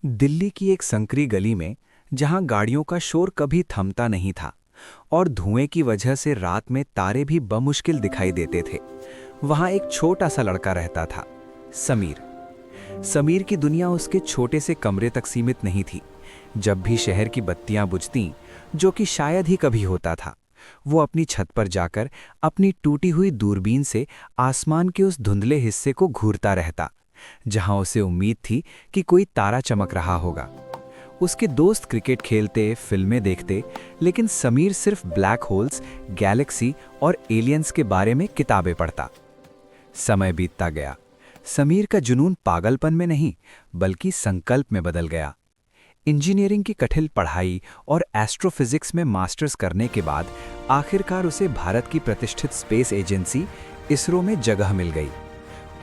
दिल्ली की एक संकरी गली में, जहां गाड़ियों का शोर कभी थमता नहीं था और धुएं की वजह से रात में तारे भी बमुश्किल दिखाई देते थे, वहां एक छोटा सा लड़का रहता था, समीर। समीर की दुनिया उसके छोटे से कमरे तक सीमित नहीं थी। जब भी शहर की बत्तियां बुझतीं, जो कि शायद ही कभी होता था, वो अपनी छत पर जाकर अपनी टूटी हुई दूरबीन से आसमान के उस धुंधले हिस्से को घूरता रहता, जहां उसे उम्मीद थी कि कोई तारा चमक रहा होगा। उसके दोस्त क्रिकेट खेलते, फिल्में देखते, लेकिन समीर सिर्फ ब्लैक होल्स, गैलेक्सी और एलियंस के बारे में किताबें पढ़ता। समय बीतता गया। समीर का जुनून पागलपन में नहीं, बल्कि संकल्प में बदल गया। इंजीनियरिंग की कठिन पढ़ाई और एस्ट्रोफिजिक्स में मास्टर्स करने के बाद आखिरकार उसे भारत की प्रतिष्ठित स्पेस एजेंसी इसरो में जगह मिल गई।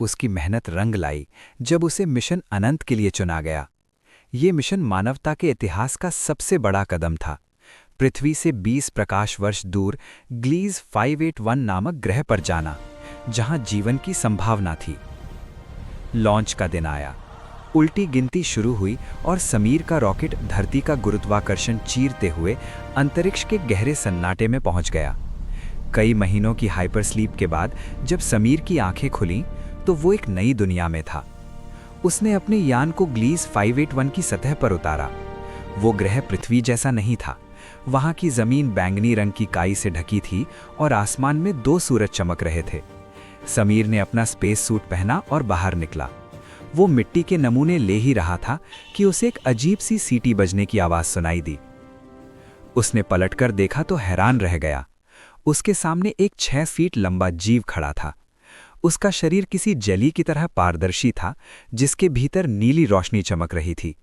उसकी मेहनत रंग लाई जब उसे मिशन अनंत के लिए चुना गया। ये मिशन मानवता के इतिहास का सबसे बड़ा कदम था। पृथ्वी से 20 प्रकाश वर्ष दूर ग्लीज 581 नामक ग्रह पर जाना, जहां जीवन की संभावना थी। लॉन्च का दिन आया। उल्टी गिनती शुरू हुई और समीर का रॉकेट धरती का गुरुत्वाकर्षण चीरते हुए अंतरिक्ष के गहरे सन्नाटे में पहुंच गया। कई महीनों की हाइपरस्लीप के बाद जब समीर की आंखें खुलीं, तो वो एक नई दुनिया में था। उसने अपने यान को ग्लीज 581 की सतह पर उतारा। वो ग्रह पृथ्वी जैसा नहीं था। वहां की जमीन बैंगनी रंग की काई से ढकी थी और आसमान में 2 सूरज चमक रहे थे। समीर ने अपना स्पेस सूट पहना और बाहर निकला। वो मिट्टी के नमूने ले ही रहा था कि उसे एक अजीब सी सीटी बजने की आवाज सुनाई दी। उसने पलटकर देखा तो हैरान रह गया। उसके सामने एक 6 फीट लंबा जीव खड़ा था। उसका शरीर किसी जेली की तरह पारदर्शी था, जिसके भीतर नीली रोशनी चमक रही थी।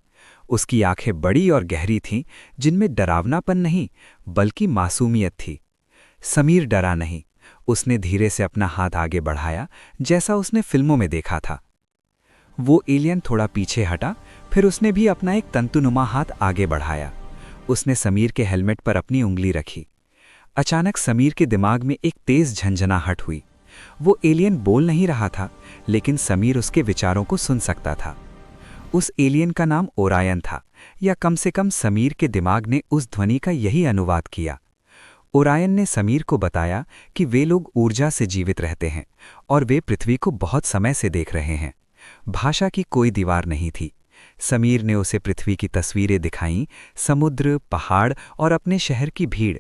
उसकी आंखें बड़ी और गहरी थीं, जिनमें डरावनापन नहीं, बल्कि मासूमियत थी। समीर डरा नहीं। उसने धीरे से अपना हाथ आगे बढ़ाया, जैसा उसने फिल्मों में देखा था। वो एलियन थोड़ा पीछे हटा, फिर उसने भी अपना एक तंतुनुमा हाथ आगे बढ़ाया। उसने समीर के हेलमेट पर अपनी उंगली रखी। अचानक समीर के दिमाग में एक तेज झंझनाहट हुई। वो एलियन बोल नहीं रहा था, लेकिन समीर उसके विचारों को सुन सकता था। उस एलियन का नाम ओरायन था, या कम से कम समीर के दिमाग ने उस ध्वनि का यही अनुवाद किया। ओरायन ने समीर को बताया कि वे लोग ऊर्जा से जीवित रहते हैं और वे पृथ्वी को बहुत समय से देख रहे हैं। भाषा की कोई दीवार नहीं थी। समीर ने उसे पृथ्वी की तस्वीरें दिखाईं, समुद्र, पहाड़ और अपने शहर की भीड़।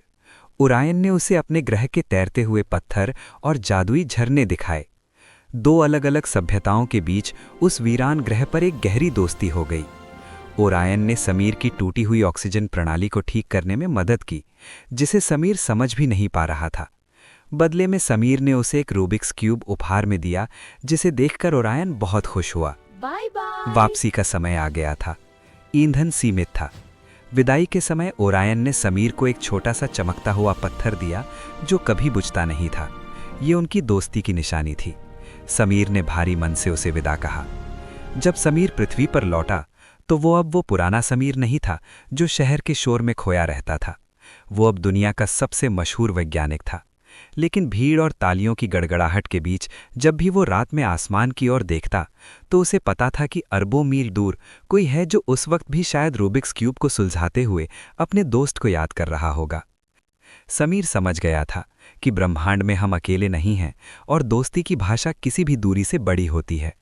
ओरायन ने उसे अपने ग्रह के तैरते हुए पत्थर और जादुई झरने दिखाए। 2 अलग-अलग सभ्यताओं के बीच उस वीरान ग्रह पर एक गहरी दोस्ती हो गई। ओरायन ने समीर की टूटी हुई ऑक्सीजन प्रणाली को ठीक करने में मदद की, जिसे समीर समझ भी नहीं पा रहा था। बदले में समीर ने उसे एक रूबिक्स क्यूब उपहार में दिया, जिसे देखकर ओरायन बहुत खुश हुआ। Bye bye. वापसी का समय आ गया था। ईंधन सीमित था। विदाई के समय ओरायन ने समीर को एक छोटा सा चमकता हुआ पत्थर दिया, जो कभी बुझता नहीं था। ये उनकी दोस्ती की निशानी थी। समीर ने भारी मन से उसे विदा कहा। जब समीर पृथ्वी पर लौटा, तो वो पुराना समीर नहीं था, जो शहर के शोर में खोया रहता था। वो अब दुनिया का सबसे मशहूर वैज्ञानिक था। लेकिन भीड़ और तालियों की गड़गड़ाहट के बीच जब भी वो रात में आसमान की ओर देखता, तो उसे पता था कि अरबों मील दूर कोई है जो उस वक्त भी शायद रूबिक्स क्यूब को सुलझाते हुए अपने दोस्त को याद कर रहा होगा। समीर समझ गया था कि ब्रह्मांड में हम अकेले नहीं हैं और दोस्ती की भाषा किसी भी दूरी से बड़ी होती है।